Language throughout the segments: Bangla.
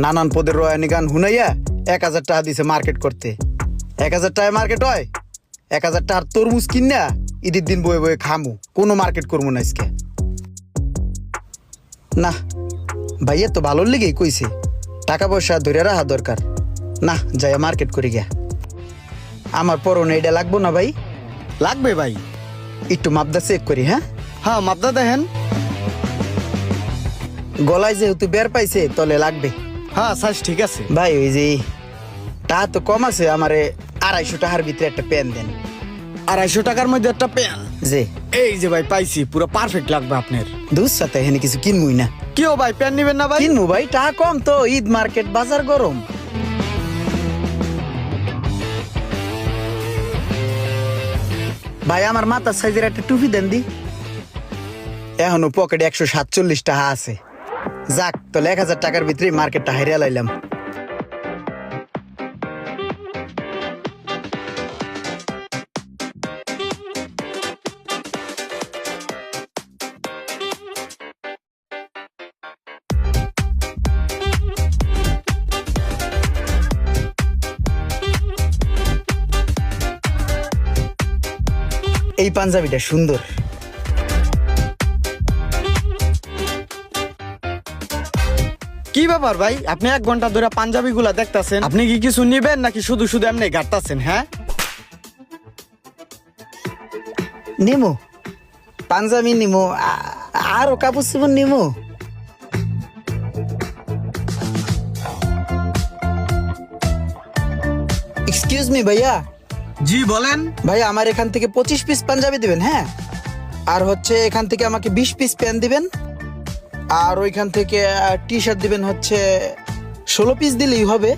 নানান পদের রয়ানি গান হুনাইয়া 1000 টাকা দিছে মার্কেট করতে। 1000 টাকায় মার্কেট হয়? 1000 টাকার তরমুজ কিনা ঈদের দিন বয়ে বয়ে খামু, কোনো মার্কেট করবো না আজকে। না ভাইয়া তো ভালোর লেগেই কইছে, টাকা পয়সা ধরে রাখা দরকার। না যাই মার্কেট করি গিয়া। আমার পরনে এটা লাগবো না ভাই? লাগবে ভাই। একটু মাপদা চেক করি। হ্যাঁ হ্যাঁ, মাপদা দেখেন। গলায় যেহেতু বের পাইছে তলে লাগবে। হ্যাঁ, সাইজ ঠিক আছে ভাই ওই যে টাকা তো কম আছে, আমারে 250 টাকার ভিতরে একটা পেন দেন। 250 টাকার মধ্যে একটা পেন? যে এই যে ভাই পাইছি, পুরো পারফেক্ট লাগবে আপনার। দুধ সাথে এখানে কিছু কিনবই না। কিও ভাই, পেন নিবেন না ভাই? কিনবো ভাই, টাকা কম তো, ঈদ মার্কেট, বাজার গরম। ভাই আমার মাথার সাইজের একটা টুপি দেন দি। এখনো পকেটে 147 টাকা আছে। যাক তাহলে 1000 টাকার ভিতরে মার্কেটটা হারিয়ে লাইলাম। এই পাঞ্জাবিটা সুন্দর। কি ব্যাপার ভাই, আপনি 1 ঘন্টা ধরে পাঞ্জাবি গুলা দেখতাছেন? আপনি কি কিছু নিবেন নাকি শুধু শুধু এমনি ঘাটতাছেন? হ্যাঁ, নিমো পাঞ্জাবি, নিমো আরো কাপড় চোপড় নিমো। এক্সকিউজ মি ভাইয়া। জি বলেন। ভাইয়া আমার এখান থেকে 25 পিস পাঞ্জাবি দিবেন। হ্যাঁ, আর হচ্ছে এখান থেকে আমাকে 20 পিস প্যান্ট দিবেন, আর ওইখান থেকে টি শার্ট দিবেন হচ্ছে 16 পিস দিলেই হবে,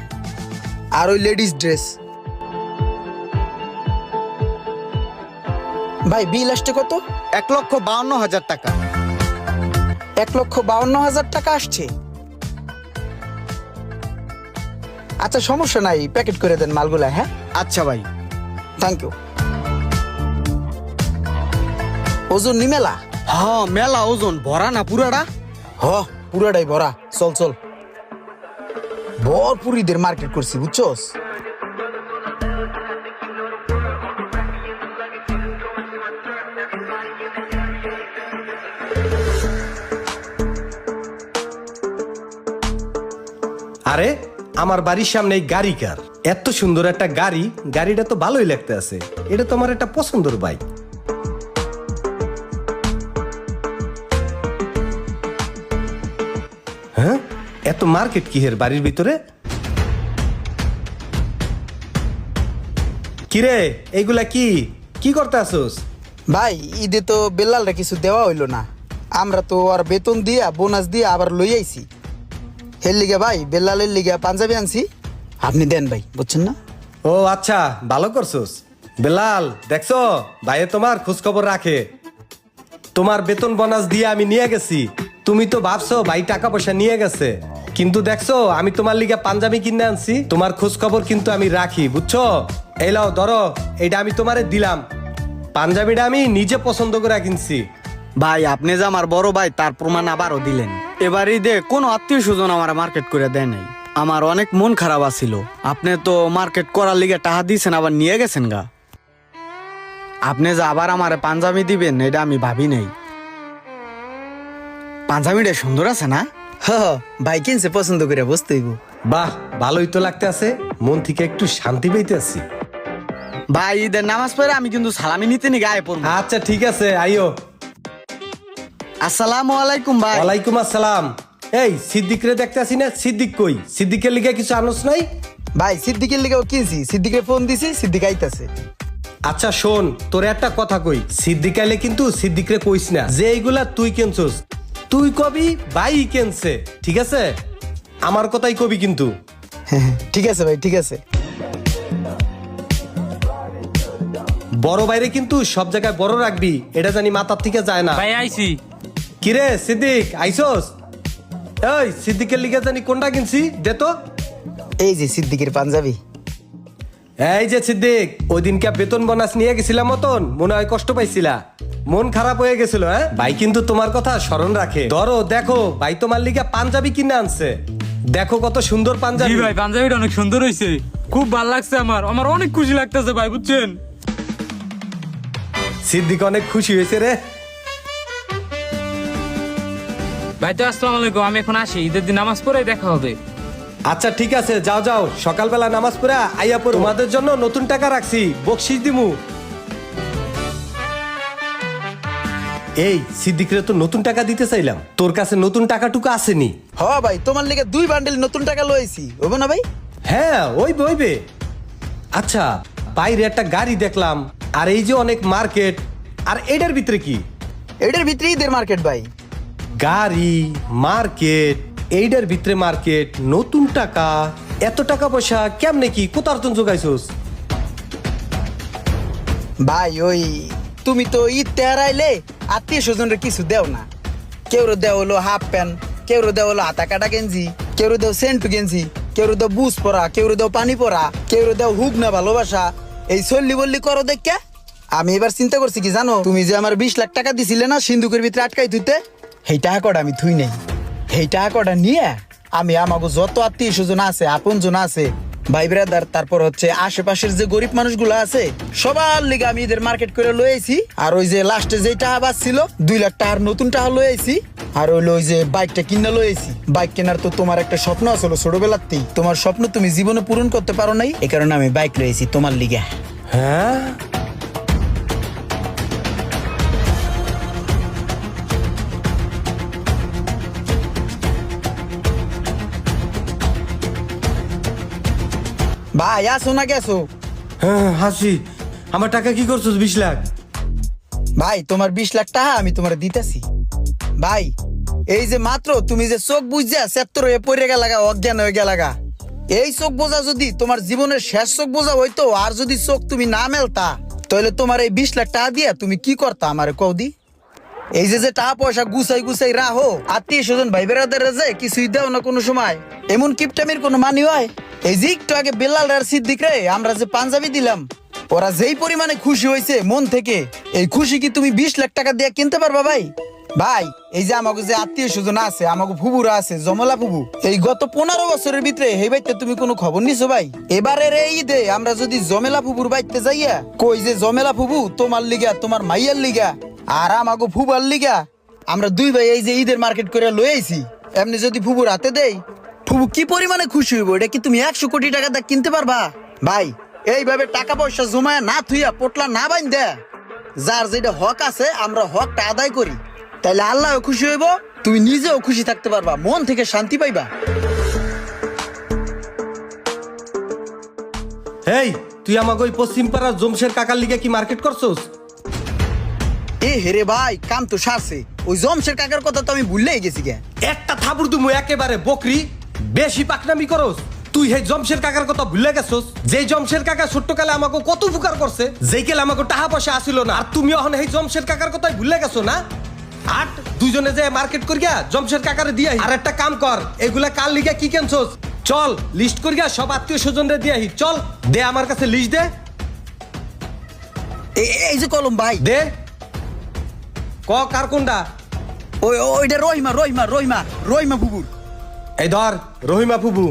আর ওই লেডিস ড্রেস। ভাই বিল আসছে কত? 1,52,000 টাকা। 1,52,000 টাকা আসছে। আচ্ছা সমস্যা নাই, প্যাকেট করে দেন মালগুলা। হ্যাঁ আচ্ছা ভাই, থ্যাংক ইউ। ওজন নি মেলা? হ্যাঁ মেলা ওজন, ভরা না পুরাটা? হ পুরাটাই ভরা। চল চল, ভরপুর ঈদের মার্কেট করছি বুঝছস। আরে আমার বাড়ির সামনে এই গাড়ি কার? এত সুন্দর একটা গাড়ি, গাড়িটা তো ভালোই লাগতে আছে। এটা তো আমার একটা পছন্দের বাইক। হ্যাঁ, এত মার্কেট কি হের বাড়ির ভিতরে? কিরে এইগুলা কি কি করতে আসোস? ভাই ঈদে তো বেলালরা কিছু দেওয়া হইলো না, আমরা তো আর বেতন দিয়া বোনাস দিয়া আবার লই আইছি। এর লিগে ভাই বেলালের লিগে পাঞ্জাবি আনছি, আপনি দেন ভাই, বুঝছেন না? ও আচ্ছা, ভালো করছোস। বেলাল দেখছো, ভাইয়ে তোমার খোঁজ খবর রাখে। তোমার বেতন বোনাস দিয়ে আমি নিয়ে গেছি। তুমি তো ভাবছো ভাই টাকা পয়সা নিয়ে গেছে, কিন্তু দেখছো আমি তোমার লিগে পাঞ্জাবি কিনে আনছি। তোমার খোঁজ খবর কিন্তু আমি রাখি, বুঝছো? এই লাও ধরো, এইটা আমি তোমারে দিলাম। পাঞ্জাবিটা আমি নিজে পছন্দ করে কিনছি। ভাই আপনি যে আমার বড় ভাই তার প্রমাণ আবারও দিলেন। এবার ঈদে কোনো আত্মীয় স্বজন আমার মার্কেট করে দেয় নাই। আমার অনেক মন খারাপ আছিল। আপনি তো মার্কেট করার লিগে টাকা দিয়েছেন, আবার নিয়ে গেছেন গা। আপনি যে আবার আমারে পাঞ্জাবি দিবেন এটা আমি ভাবি নাই। পাঞ্জাবিটা সুন্দর আছে না? হ ভাই কিনছে পছন্দ করে, বুঝতে হইব। বাহ, ভালোই তো লাগতে আছে, মন থেকে একটু শান্তি পেতে আছি। ভাই ঈদের নামাজ পড়ে আমি কিন্তু সালামি নিতে নি গায়ে পড়বো। আচ্ছা ঠিক আছে, আইও। আসসালামু আলাইকুম ভাই। ওয়ালাইকুম আসসালাম। এই সিদ্দিক রে দেখতে আসি না? সিদ্দিক কই? সিদ্দিকের লিগে কিছু আনোস নাই? ভাই সিদ্দিকের লিগেও কিনছি, সিদ্দিকে ফোন দিছি, সিদ্দিক আইতাছে। আচ্ছা শোন, তোরে একটা কথা কই। সিদ্দিক আইলে কিন্তু সিদ্দিকরে কইস না যে এইগুলা তুই কেনছস। তুই কবি ভাই কেনছে, ঠিক আছে? আমার কথাই কবি কিন্তু। ঠিক আছে ভাই, ঠিক আছে। বড় বাইরে কিন্তু সব জায়গায় বড় রাখবি, এটা জানি মাথার থেকে যায় না। ভাই আইছি। কিরে সিদ্দিক আইসোস? এই সিদ্দিকের লিগে জানি কোনটা কিনছি, দে তো। এই যে সিদ্দিকের পাঞ্জাবি। এই যে সিদ্দিক, ওই দিনকে বেতন বোনাস নিয়ে গেছিলাম মতন মনে হয় কষ্ট পাইছিলা, মন খারাপ হয়ে গেছিল। হ্যাঁ ভাই কিন্তু তোমার কথা স্মরণ রাখে। ধরো দেখো, ভাই তোমার লিগে পাঞ্জাবি কিনে আনছে। দেখো কত সুন্দর জি পাঞ্জাবি। ভাই পাঞ্জাবিটা অনেক সুন্দর হয়েছে, খুব ভালো লাগছে আমার আমার অনেক খুশি লাগতেছে ভাই বুঝছেন। সিদ্দিক অনেক খুশি হয়েছে রে। ভাই তো আসসালামু আলাইকুম, আমি এখন আসি, ঈদের দিন নামাজ পড়ে দেখা হবে। আচ্ছা ঠিক আছে, যাও যাও, সকালবেলা নামাজ পড়ে আইয়া পড়ো। তোমাদের জন্য নতুন টাকা রাখছি, বকশিস দিমু। এই সিদ্দিকরে তো নতুন টাকা দিতে চাইলাম, তোর কাছে নতুন টাকাটুকু আসেনি। হ ভাই, তোমার লিগে 2 বান্ডিল নতুন টাকা লইছি, হবে না ভাই? হ্যাঁ ওইবে ওইবে। আচ্ছা বাইরে একটা গাড়ি দেখলাম, আর এই যে অনেক মার্কেট, আর এটার ভিতরে কি? এটার ভিতরে ঈদের মার্কেট ভাই। গাড়ি, মার্কেট, এইটার ভিতরে মার্কেট, নতুন টাকা, এত টাকা পয়সা কেমনে কি কোথার তুন জোগাইছস? ভাই ওই তুমি তো ঈদ তেহারাইলে আত্মীয় স্বজনরা কিছু দেও না। কেউ দেও হলো হাফ প্যান্ট, কেউ দেও হলো হাতা কাটা গেঞ্জি, কেউ দেও সেন্টু গেঞ্জি, কেউ দেও বুস পরা, কেউ দেও পানি পরা, কেউ দেও হুক না ভালোবাসা। এই চল্লি বল্লি করো দেখা আমি এবার চিন্তা করছি কি জানো, তুমি যে আমার 20 লাখ টাকা দিছিলে না সিন্ধুকের ভিতরে আটকাই থুইতে, সেই টাকা কটা আমি থুই নেই। সেই টাকা কটা নিয়ে আমি আমাকে যত আত্মীয় স্বজন আছে, আপন জন আছে, ভাই ব্রাদার, তারপর হচ্ছে আশেপাশের যে গরিব মানুষগুলো আছে সবার লিগে আমি এদের মার্কেট করে লইছি। আর ওই যে লাস্টে যে টাকা বাঁচছিল 2 লাখ টাকার নতুন টাকা লইছি। আর হইলো ওই যে বাইকটা কিনা লইছি। বাইক কেনার তো তোমার একটা স্বপ্ন আছিল ছোটবেলাতেই, তোমার স্বপ্ন তুমি জীবনে পূরণ করতে পারো নাই, এই কারণে আমি বাইক লইছি তোমার লিগে। হ্যাঁ ভাই আসো না গেছো? হ্যাঁ হাসি, আমার টাকা কি করছস 20 লাখ? ভাই তোমার 20 লাখ টাকা আমি তোমার দিতেছি। ভাই এই যে মাত্র তুমি যে চোখ বুঝা ৭০ হয়ে পড়ে গেলাগা, অজ্ঞান হয়ে গেলাগা, এই চোখ বোঝা যদি তোমার জীবনের শেষ চোখ বোঝা হইতো, আর যদি চোখ তুমি না মেলতা, তাহলে তোমার এই 20 লাখ টাকা দিয়া তুমি কি করতা আমার কৌদি? এই যে টাকা পয়সা গুছাই গুছাই রাহো, আত্মীয় স্বজন ভাই বেড়াদের যে কিছুই দেও না কোনো সময়, এমন কিপটামির কোনো মানি হয়? এই যে একটু আগে বেলাল আর সিদ্দিক রে আমরা যে পাঞ্জাবি দিলাম, ওরা যেই পরিমাণে খুশি হয়েছে মন থেকে, এই খুশি কি তুমি 20 লাখ টাকা দিয়ে কিনতে পারবা ভাই? ভাই এই যে আমাকে যে আত্মীয় স্বজন আছে, আমাকে ফুবুরা আছে, জমলা ফুবু, এই গত 15 বছরের ভিতরে এই বাইতে তুমি কোনো খবর নিছো ভাই? এবারের এই ঈদে আমরা যদি জমেলা ফুবুর বাইতে যাইয়া কই যে জমেলা ফুবু তোমার লিগা, তোমার মাইয়ার লিগা আর আমাকে ফুবার লিগা আমরা 2 ভাই এই যে ঈদের মার্কেট করে লই আইছি, এমনি যদি ফুবুর হাতে দেই, ফুবু কি পরিমাণে খুশি হইব? এটা কি তুমি 100 কোটি টাকা দিয়ে কিনতে পারবা? ভাই এইভাবে টাকা পয়সা জমায় না থুইয়া পোটলা না বাইন দে, যার যেটা হক আছে আমরা হকটা আদায় করি, তাইলে আল্লাহও খুশি হইব, তুমি নিজেও খুশি থাকতে পারবা, মন থেকে শান্তি পাইবা। এই তুই আমাকে ওই পশ্চিম পাড়ার জমশের কাকার লিগে কি মার্কেট করছস? এ হেরে ভাই, কাম তো সারছে, ওই জমশের কাকার কথা তো আমি ভুললেই গেছি গে। একটা থাবুর দুমু একেবারে বকরি, বেশি পাকনামি করস। তুই হে জমশের কাকার কথা ভুলে গেছস, যেই জমশের কাকা ছোট্টকালে আমাকে কত উপকার করছে, যেই কালে আমাকে টাকা পয়সা আসিল না, আর তুমি এখন এই জমশের কাকার কথাই ভুলে গেছো না? আর দুইজনে যে মার্কেট করিয়া জমশের কাকারে দিয়ে আর একটা কাম কর, এগুলা কাল লিগে কি কেনছস চল লিস্ট করিয়া সব আত্মীয় স্বজনরে দিয়ে আহি, চল দে আমার কাছে লিস্ট দে। এই যে কলম ভাই, দে ক কার কোনটা? ওইটা রহিমা রহিমা রহিমা রহিমা ফুবুর। এই ধর রহিমা ফুবু।